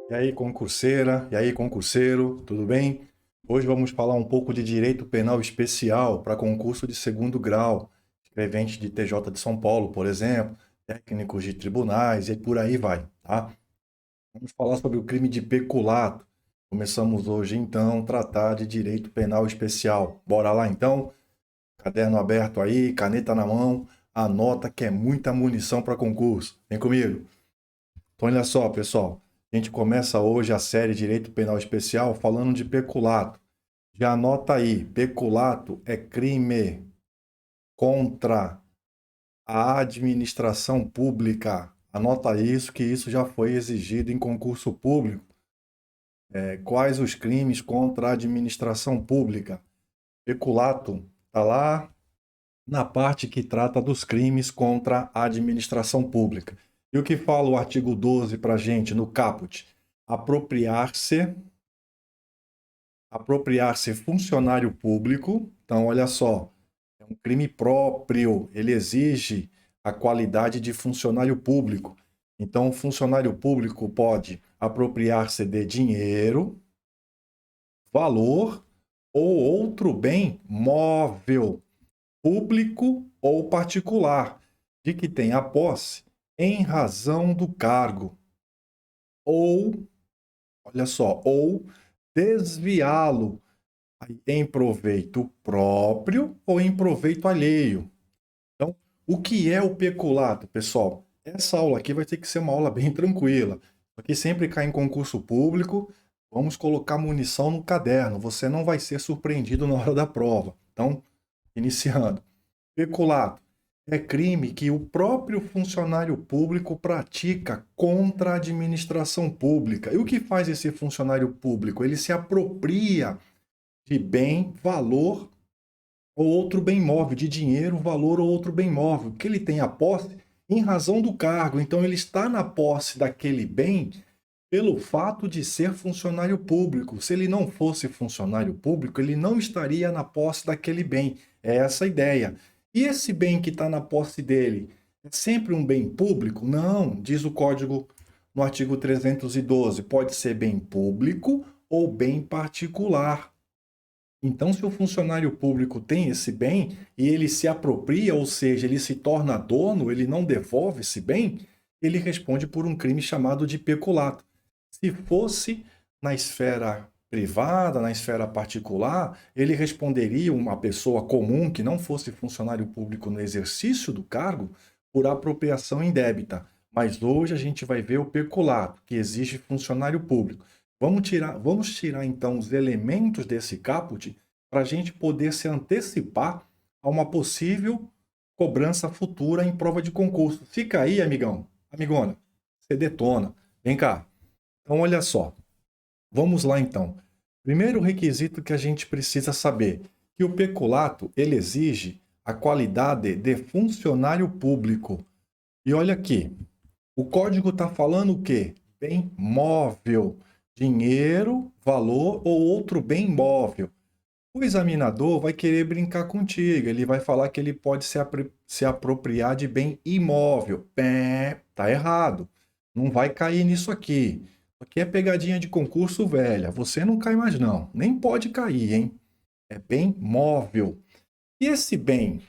E aí, concurseira? E aí, concurseiro? Tudo bem? Hoje vamos falar um pouco de direito penal especial para concurso de segundo grau, escreventes de TJ de São Paulo, por exemplo, técnicos de tribunais e por aí vai, tá? Vamos falar sobre o crime de peculato. Começamos hoje, então, a tratar de direito penal especial. Bora lá, então? Caderno aberto aí, caneta na mão, anota que é muita munição para concurso. Vem comigo. Então, olha só, pessoal. A gente começa hoje a série Direito Penal Especial falando de peculato. Já anota aí, peculato é crime contra a administração pública. Anota isso, que isso já foi exigido em concurso público. Quais os crimes contra a administração pública? Peculato está lá na parte que trata dos crimes contra a administração pública. E o que fala o artigo 12 para a gente no caput? Apropriar-se, apropriar-se funcionário público. Então, olha só, é um crime próprio, ele exige a qualidade de funcionário público. Então, o funcionário público pode apropriar-se de dinheiro, valor ou outro bem móvel público ou particular, de que tenha posse em razão do cargo, ou, olha só, ou desviá-lo em proveito próprio ou em proveito alheio. Então, o que é o peculato, pessoal? Essa aula aqui vai ter que ser uma aula bem tranquila. Aqui sempre cai em concurso público, vamos colocar munição no caderno, você não vai ser surpreendido na hora da prova. Então, iniciando. Peculato é crime que o próprio funcionário público pratica contra a administração pública. E o que faz esse funcionário público? Ele se apropria de bem, valor ou outro bem móvel, de dinheiro, valor ou outro bem móvel, que ele tem a posse em razão do cargo. Então, ele está na posse daquele bem pelo fato de ser funcionário público. Se ele não fosse funcionário público, ele não estaria na posse daquele bem. É essa a ideia. E esse bem que está na posse dele é sempre um bem público? Não, diz o código no artigo 312. Pode ser bem público ou bem particular. Então, se o funcionário público tem esse bem e ele se apropria, ou seja, ele se torna dono, ele não devolve esse bem, ele responde por um crime chamado de peculato. Se fosse na esfera privada, na esfera particular, ele responderia uma pessoa comum que não fosse funcionário público no exercício do cargo por apropriação indébita. Mas hoje a gente vai ver o peculato, que exige funcionário público. Vamos tirar então os elementos desse caput para a gente poder se antecipar a uma possível cobrança futura em prova de concurso. Fica aí, amigão, amigona, você detona. Vem cá. Então, olha só. Vamos lá, então. Primeiro requisito que a gente precisa saber, que o peculato, ele exige a qualidade de funcionário público. E olha aqui, o código está falando o quê? Bem móvel, dinheiro, valor ou outro bem móvel. O examinador vai querer brincar contigo, ele vai falar que ele pode se apropriar de bem imóvel. Pé, tá errado. Não vai cair nisso aqui. Aqui é pegadinha de concurso velha. Você não cai mais não. Nem pode cair, hein? É bem móvel. E esse bem,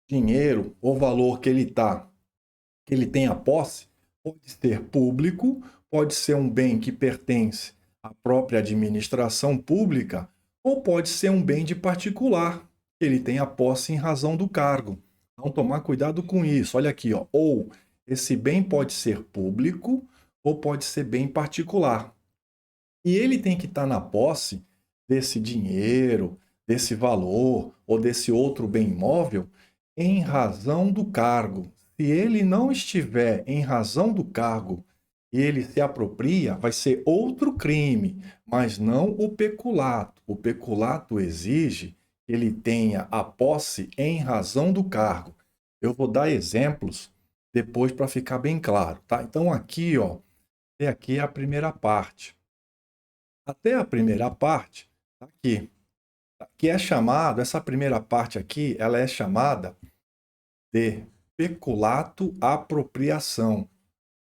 dinheiro ou valor que ele tem a posse, pode ser público, pode ser um bem que pertence à própria administração pública, ou pode ser um bem de particular, que ele tem a posse em razão do cargo. Então, tomar cuidado com isso. Olha aqui, ó. Ou esse bem pode ser público, ou pode ser bem particular. E ele tem que estar na posse desse dinheiro, desse valor ou desse outro bem imóvel em razão do cargo. Se ele não estiver em razão do cargo e ele se apropria, vai ser outro crime, mas não o peculato. O peculato exige que ele tenha a posse em razão do cargo. Eu vou dar exemplos depois para ficar bem claro, tá? Então aqui, ó, até aqui é a primeira parte. Até a primeira parte, tá aqui, que é chamado, essa primeira parte aqui, ela é chamada de peculato apropriação,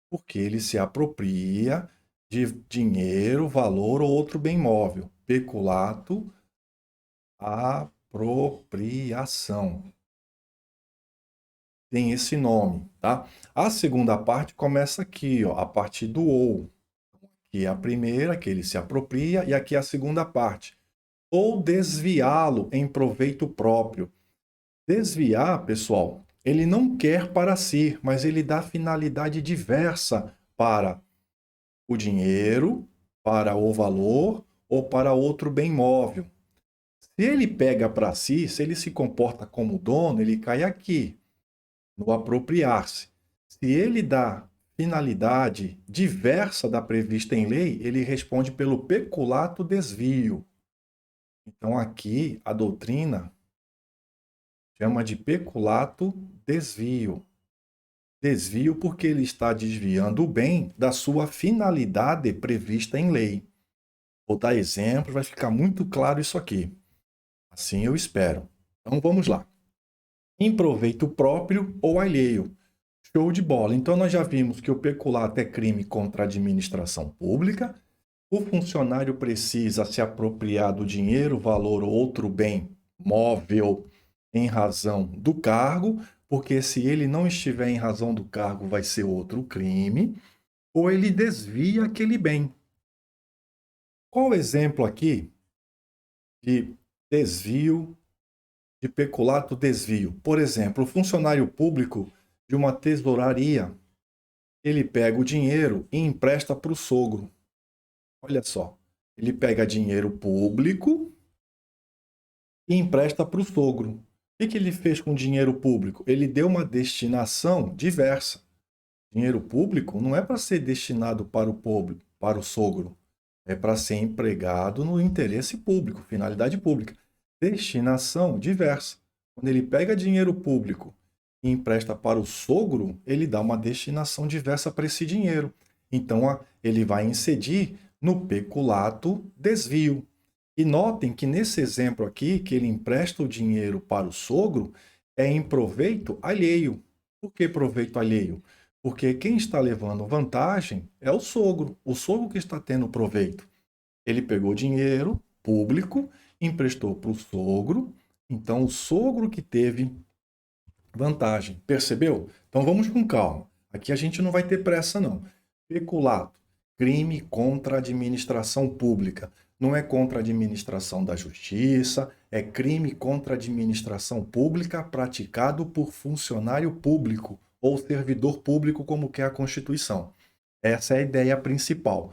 porque ele se apropria de dinheiro, valor ou outro bem móvel. Peculato, apropriação. Tem esse nome, tá? A segunda parte começa aqui, ó, a partir do ou, que é a primeira, que ele se apropria, e aqui é a segunda parte. Ou desviá-lo em proveito próprio. Desviar, pessoal, ele não quer para si, mas ele dá finalidade diversa para o dinheiro, para o valor ou para outro bem móvel. Se ele pega para si, se ele se comporta como dono, ele cai aqui, no apropriar-se. Se ele dá finalidade diversa da prevista em lei, ele responde pelo peculato desvio. Então, aqui, a doutrina chama de peculato desvio. Desvio porque ele está desviando o bem da sua finalidade prevista em lei. Vou dar exemplos, vai ficar muito claro isso aqui. Assim eu espero. Então vamos lá. Em proveito próprio ou alheio. Show de bola. Então nós já vimos que o peculato é crime contra a administração pública. O funcionário precisa se apropriar do dinheiro, valor ou outro bem móvel em razão do cargo, porque se ele não estiver em razão do cargo, vai ser outro crime, ou ele desvia aquele bem. Qual o exemplo aqui de desvio, de peculato desvio? Por exemplo, o funcionário público de uma tesouraria, ele pega o dinheiro e empresta para o sogro. Olha só, ele pega dinheiro público e empresta para o sogro. O que ele fez com o dinheiro público? Ele deu uma destinação diversa. Dinheiro público não é para ser destinado para o pobre, para o sogro. É para ser empregado no interesse público, finalidade pública. Destinação diversa. Quando ele pega dinheiro público e empresta para o sogro, ele dá uma destinação diversa para esse dinheiro. Então, ele vai incidir no peculato desvio. E notem que nesse exemplo aqui, que ele empresta o dinheiro para o sogro, é em proveito alheio. Por que proveito alheio? Porque quem está levando vantagem é o sogro que está tendo proveito. Ele pegou dinheiro público, emprestou para o sogro, então o sogro que teve vantagem. Percebeu? Então vamos com calma. Aqui a gente não vai ter pressa, não. Peculato, crime contra a administração pública. Não é contra a administração da justiça, é crime contra a administração pública praticado por funcionário público ou servidor público, como quer a Constituição. Essa é a ideia principal.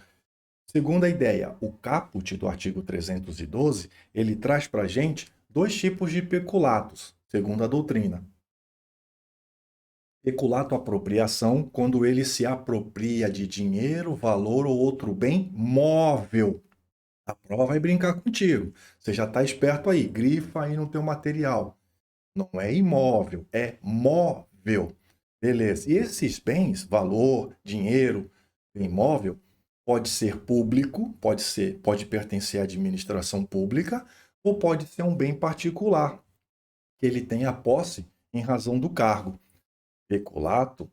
Segunda ideia, o caput do artigo 312, ele traz para a gente dois tipos de peculatos, segundo a doutrina. Peculato apropriação, quando ele se apropria de dinheiro, valor ou outro bem móvel. A prova vai brincar contigo. Você já está esperto aí, grifa aí no teu material. Não é imóvel, é móvel. Beleza. E esses bens, valor, dinheiro, bem móvel, pode ser público, pode pertencer à administração pública, ou pode ser um bem particular, que ele tem a posse em razão do cargo. Peculato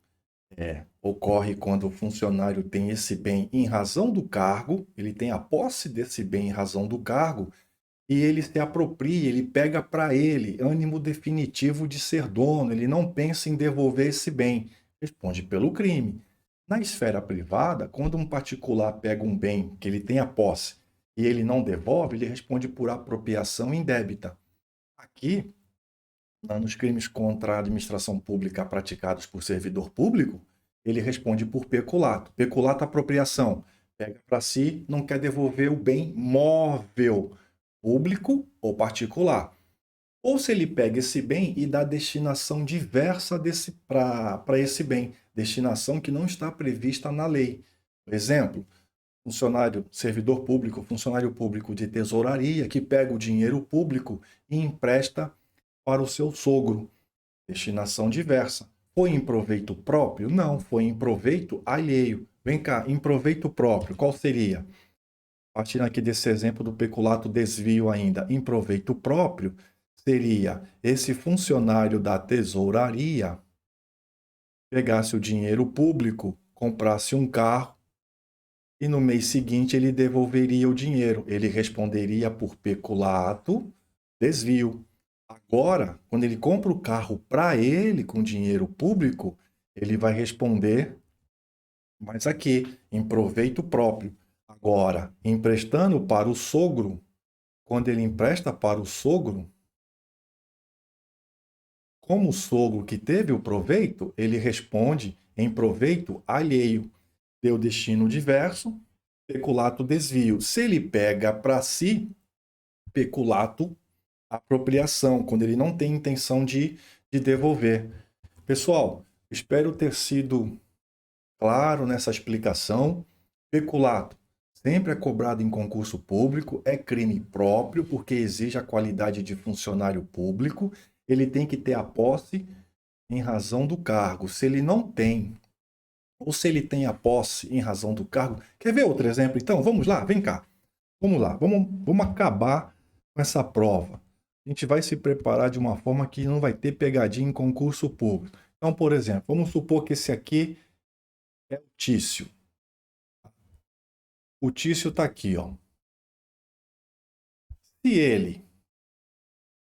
ocorre quando o funcionário tem esse bem em razão do cargo, ele tem a posse desse bem em razão do cargo, e ele se apropria, ele pega para ele ânimo definitivo de ser dono, ele não pensa em devolver esse bem, responde pelo crime. Na esfera privada, quando um particular pega um bem que ele tem a posse e ele não devolve, ele responde por apropriação indébita. Aqui, nos crimes contra a administração pública praticados por servidor público, ele responde por peculato. Peculato, apropriação. Pega para si, não quer devolver o bem móvel, público ou particular. Ou se ele pega esse bem e dá destinação diversa para esse bem, destinação que não está prevista na lei. Por exemplo, funcionário público de tesouraria que pega o dinheiro público e empresta para o seu sogro. Destinação diversa. Foi em proveito próprio? Não, foi em proveito alheio. Vem cá, em proveito próprio, qual seria? Partindo aqui desse exemplo do peculato desvio ainda, em proveito próprio, seria esse funcionário da tesouraria pegasse o dinheiro público, comprasse um carro e no mês seguinte ele devolveria o dinheiro. Ele responderia por peculato, desvio. Agora, quando ele compra o carro para ele com dinheiro público, ele vai responder, mas aqui, em proveito próprio. Agora, emprestando para o sogro, quando ele empresta para o sogro, como o sogro que teve o proveito, ele responde em proveito alheio. Deu destino diverso, peculato desvio. Se ele pega para si, peculato apropriação, quando ele não tem intenção de devolver. Pessoal, espero ter sido claro nessa explicação. Peculato sempre é cobrado em concurso público, é crime próprio, porque exige a qualidade de funcionário público, ele tem que ter a posse em razão do cargo. Se ele não tem, ou se ele tem a posse em razão do cargo. Quer ver outro exemplo? Então, vamos lá, vem cá. Vamos lá, vamos acabar com essa prova. A gente vai se preparar de uma forma que não vai ter pegadinha em concurso público. Então, por exemplo, vamos supor que esse aqui é o Tício. O Tício está aqui, ó. Se ele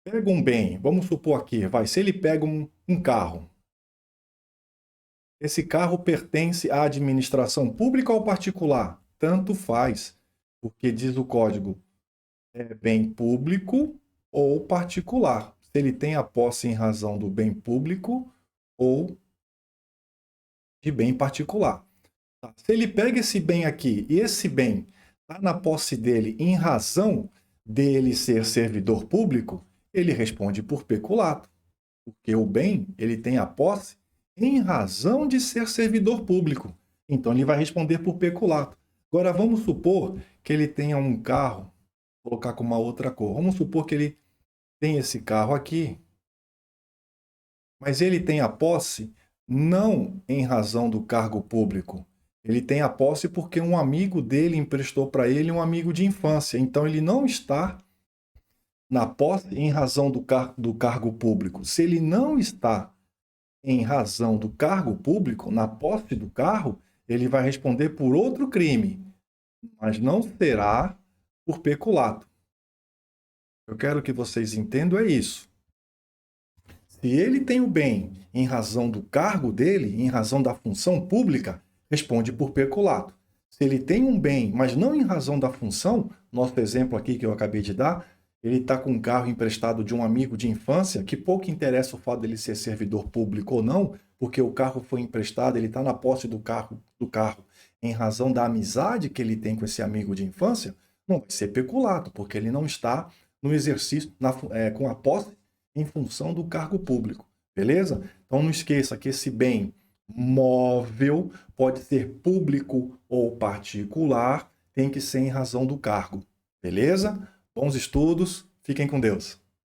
pega um bem, vamos supor aqui, se ele pega um carro, esse carro pertence à administração pública ou particular? Tanto faz, porque diz o código, é bem público ou particular. Se ele tem a posse em razão do bem público ou de bem particular. Tá? Se ele pega esse bem aqui e esse bem está na posse dele em razão dele ser servidor público, ele responde por peculato, porque o bem ele tem a posse em razão de ser servidor público. Então ele vai responder por peculato. Agora vamos supor que ele tenha um carro, vou colocar com uma outra cor. Vamos supor que ele tem esse carro aqui, mas ele tem a posse não em razão do cargo público. Ele tem a posse porque um amigo dele emprestou para ele, um amigo de infância. Então ele não está na posse em razão do cargo público. Se ele não está em razão do cargo público, na posse do carro, ele vai responder por outro crime, mas não será por peculato. Eu quero que vocês entendam é isso. Se ele tem o bem em razão do cargo dele, em razão da função pública, responde por peculato. Se ele tem um bem, mas não em razão da função, nosso exemplo aqui que eu acabei de dar, ele está com um carro emprestado de um amigo de infância, que pouco interessa o fato dele ser servidor público ou não, porque o carro foi emprestado, ele está na posse do carro em razão da amizade que ele tem com esse amigo de infância, não vai ser peculato, porque ele não está no exercício, com a posse em função do cargo público, beleza? Então não esqueça que esse bem móvel pode ser público ou particular, tem que ser em razão do cargo, beleza? Bons estudos, fiquem com Deus.